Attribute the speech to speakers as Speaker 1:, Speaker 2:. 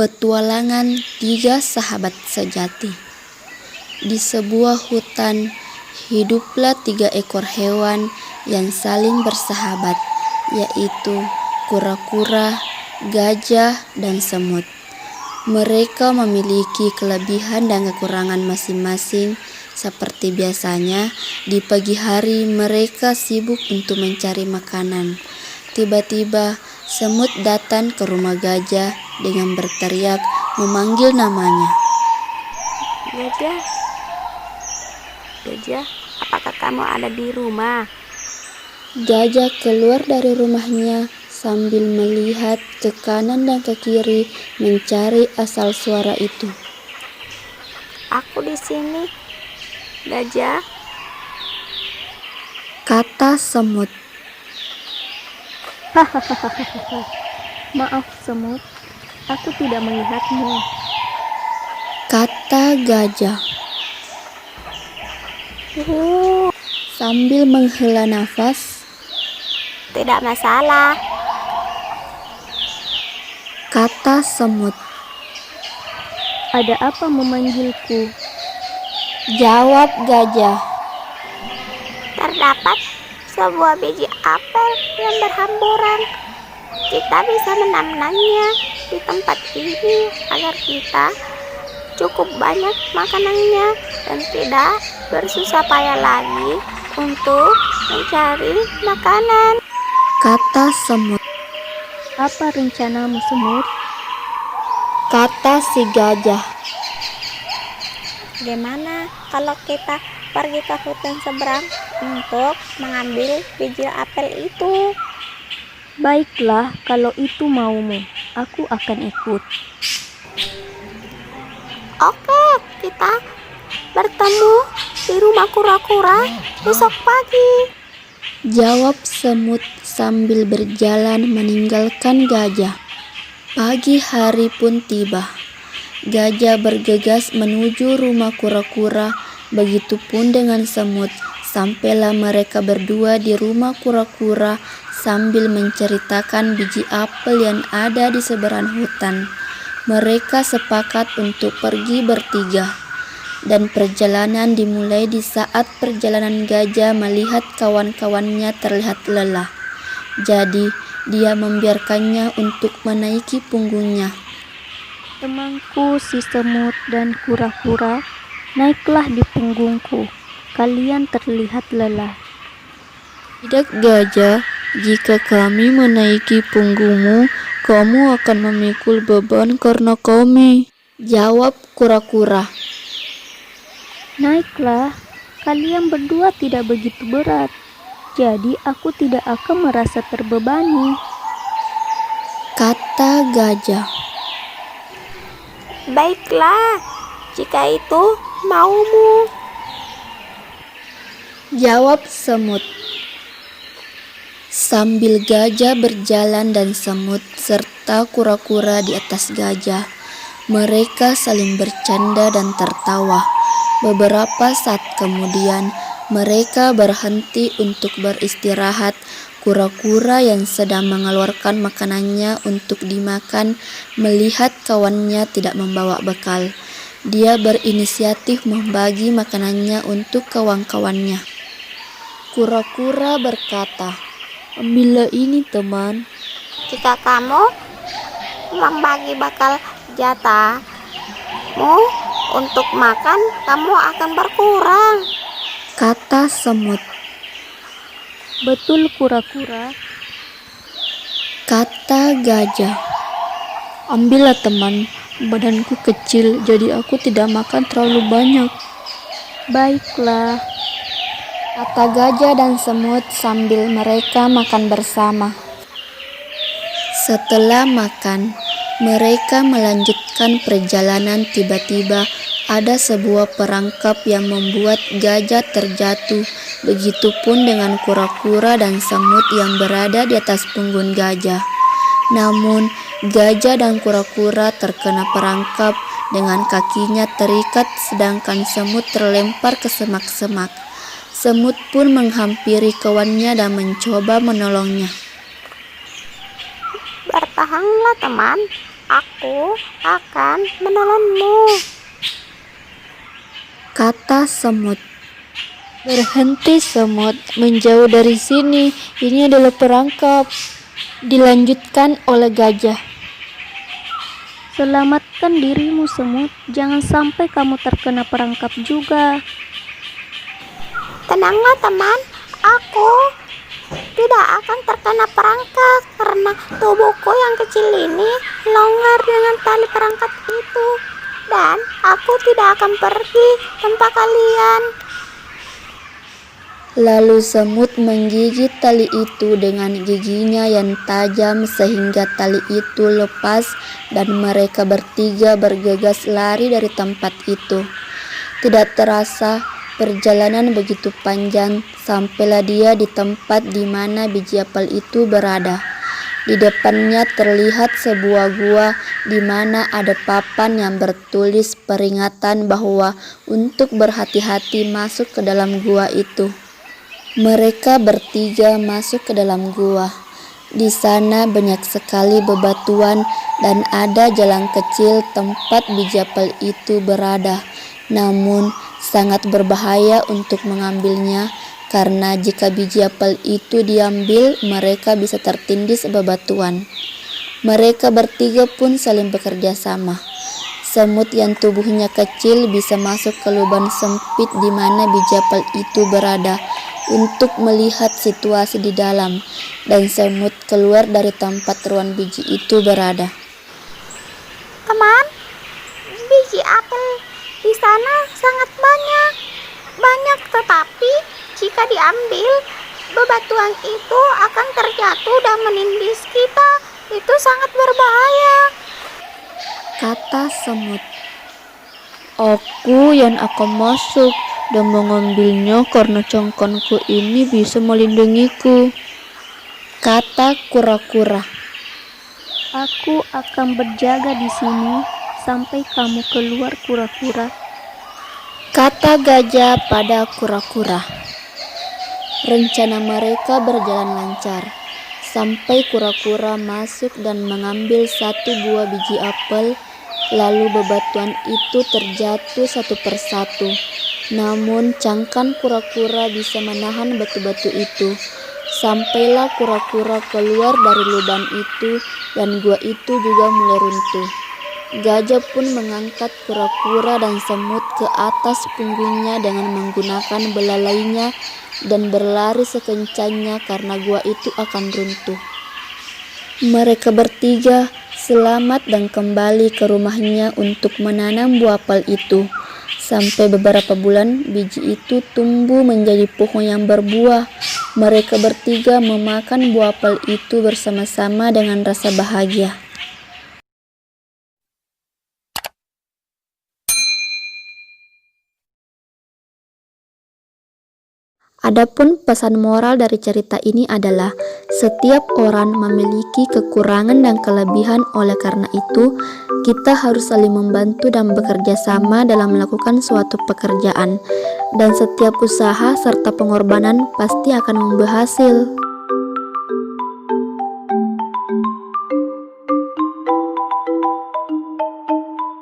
Speaker 1: Petualangan tiga sahabat sejati. Di sebuah hutan, hiduplah 3 ekor hewan yang saling bersahabat, yaitu kura-kura, gajah, dan semut. Mereka memiliki kelebihan dan kekurangan masing-masing. Seperti biasanya, di pagi hari mereka sibuk untuk mencari makanan. Tiba-tiba, semut datang ke rumah gajah dengan berteriak memanggil namanya.
Speaker 2: Gajah, Gajah, apakah kamu ada di rumah?
Speaker 1: Gajah keluar dari rumahnya sambil melihat ke kanan dan ke kiri mencari asal suara itu.
Speaker 2: Aku di sini, Gajah.
Speaker 1: Kata semut.
Speaker 3: Maaf semut, aku tidak melihatmu.
Speaker 1: Kata gajah. Sambil menghela nafas.
Speaker 2: Tidak masalah.
Speaker 1: Kata semut.
Speaker 3: Ada apa memanggilku?
Speaker 1: Jawab gajah.
Speaker 2: Terdapat sebuah biji apel yang berhamburan. Kita bisa menanamnya di tempat ini agar kita cukup banyak makanannya dan tidak bersusah payah lagi untuk mencari makanan.
Speaker 1: Kata semut.
Speaker 3: Apa rencanamu semut?
Speaker 1: Kata si gajah.
Speaker 2: Bagaimana kalau kita pergi ke hutan seberang untuk mengambil biji apel itu?
Speaker 3: Baiklah, kalau itu maumu, aku akan ikut.
Speaker 2: Oke, kita bertemu di rumah kura-kura besok pagi.
Speaker 1: Jawab semut sambil berjalan meninggalkan gajah. Pagi hari pun tiba. Gajah bergegas menuju rumah kura-kura. Begitupun dengan semut. Sampailah mereka berdua di rumah kura-kura sambil menceritakan biji apel yang ada di seberang hutan. Mereka sepakat untuk pergi bertiga. Dan perjalanan dimulai di saat perjalanan gajah melihat kawan-kawannya terlihat lelah. Jadi, dia membiarkannya untuk menaiki punggungnya.
Speaker 3: Temanku si semut dan kura-kura, naiklah di punggungku. Kalian terlihat lelah.
Speaker 1: Tidak gajah, jika kami menaiki punggungmu, kamu akan memikul beban karena kami. Jawab kura-kura.
Speaker 3: Naiklah, kalian berdua tidak begitu berat. Jadi aku tidak akan merasa terbebani.
Speaker 1: Kata gajah.
Speaker 2: Baiklah, jika itu maumu.
Speaker 1: Jawab semut. Sambil gajah berjalan dan semut serta kura-kura di atas gajah, mereka saling bercanda dan tertawa. Beberapa saat kemudian, mereka berhenti untuk beristirahat. Kura-kura yang sedang mengeluarkan makanannya untuk dimakan melihat kawannya tidak membawa bekal. Dia berinisiatif membagi makanannya untuk kawan-kawannya. Kura-kura berkata, "Ambillah ini teman."
Speaker 2: Jika kamu membagi bakal jatahmu untuk makan, kamu akan berkurang.
Speaker 1: Kata semut.
Speaker 3: Betul kura-kura.
Speaker 1: Kata gajah. "Ambillah teman, badanku kecil jadi aku tidak makan terlalu banyak."
Speaker 3: Baiklah.
Speaker 1: Kata gajah dan semut sambil mereka makan bersama. Setelah makan, mereka melanjutkan perjalanan. Tiba-tiba ada sebuah perangkap yang membuat gajah terjatuh. Begitupun dengan kura-kura dan semut yang berada di atas punggung gajah. Namun, gajah dan kura-kura terkena perangkap dengan kakinya terikat sedangkan semut terlempar ke semak-semak. Semut pun menghampiri kawannya dan mencoba menolongnya.
Speaker 2: Bertahanlah teman, Aku akan menolongmu,
Speaker 1: kata semut. Berhenti semut, menjauh dari sini, ini adalah perangkap. Dilanjutkan oleh gajah.
Speaker 3: Selamatkan dirimu semut, jangan sampai kamu terkena perangkap juga.
Speaker 2: Tenanglah teman, aku tidak akan terkena perangkap karena tubuhku yang kecil ini longgar dengan tali perangkap itu, dan aku tidak akan pergi tanpa kalian.
Speaker 1: Lalu semut menggigit tali itu dengan giginya yang tajam sehingga tali itu lepas dan mereka bertiga bergegas lari dari tempat itu. Tidak terasa perjalanan begitu panjang, sampailah dia di tempat di mana biji apel itu berada. Di depannya terlihat sebuah gua di mana ada papan yang bertulis peringatan bahwa untuk berhati-hati masuk ke dalam gua itu. Mereka bertiga masuk ke dalam gua. Di sana banyak sekali bebatuan dan ada jalan kecil tempat biji apel itu berada. Namun sangat berbahaya untuk mengambilnya karena jika biji apel itu diambil, mereka bisa tertindih bebatuan. Mereka bertiga pun saling bekerja sama. Semut yang tubuhnya kecil bisa masuk ke lubang sempit di mana biji apel itu berada untuk melihat situasi di dalam, dan semut keluar dari tempat ruang biji itu berada.
Speaker 2: Teman, biji apel di sana sangat banyak, tetapi jika diambil, bebatuan itu akan terjatuh dan menindih kita. Itu sangat berbahaya,
Speaker 1: Kata semut. Aku yang akan masuk dan mengambilnya karena cangkangku ini bisa melindungiku, kata kura-kura.
Speaker 3: Aku akan berjaga di sini sampai kamu keluar, kura-kura,
Speaker 1: Kata gajah pada kura-kura. Rencana mereka berjalan lancar sampai kura-kura masuk dan mengambil satu buah biji apel. Lalu bebatuan itu terjatuh satu persatu. Namun cangkang kura-kura bisa menahan batu-batu itu. Sampailah kura-kura keluar dari lubang itu dan gua itu juga mulai runtuh. Gajah pun mengangkat kura-kura dan semut ke atas punggungnya dengan menggunakan belalainya dan berlari sekencangnya karena gua itu akan runtuh. Mereka bertiga selamat dan kembali ke rumahnya untuk menanam buah apel itu. Sampai beberapa bulan biji itu tumbuh menjadi pohon yang berbuah. Mereka bertiga memakan buah apel itu bersama-sama dengan rasa bahagia. Adapun pesan moral dari cerita ini adalah setiap orang memiliki kekurangan dan kelebihan, oleh karena itu kita harus saling membantu dan bekerja sama dalam melakukan suatu pekerjaan, dan setiap usaha serta pengorbanan pasti akan membuah hasil.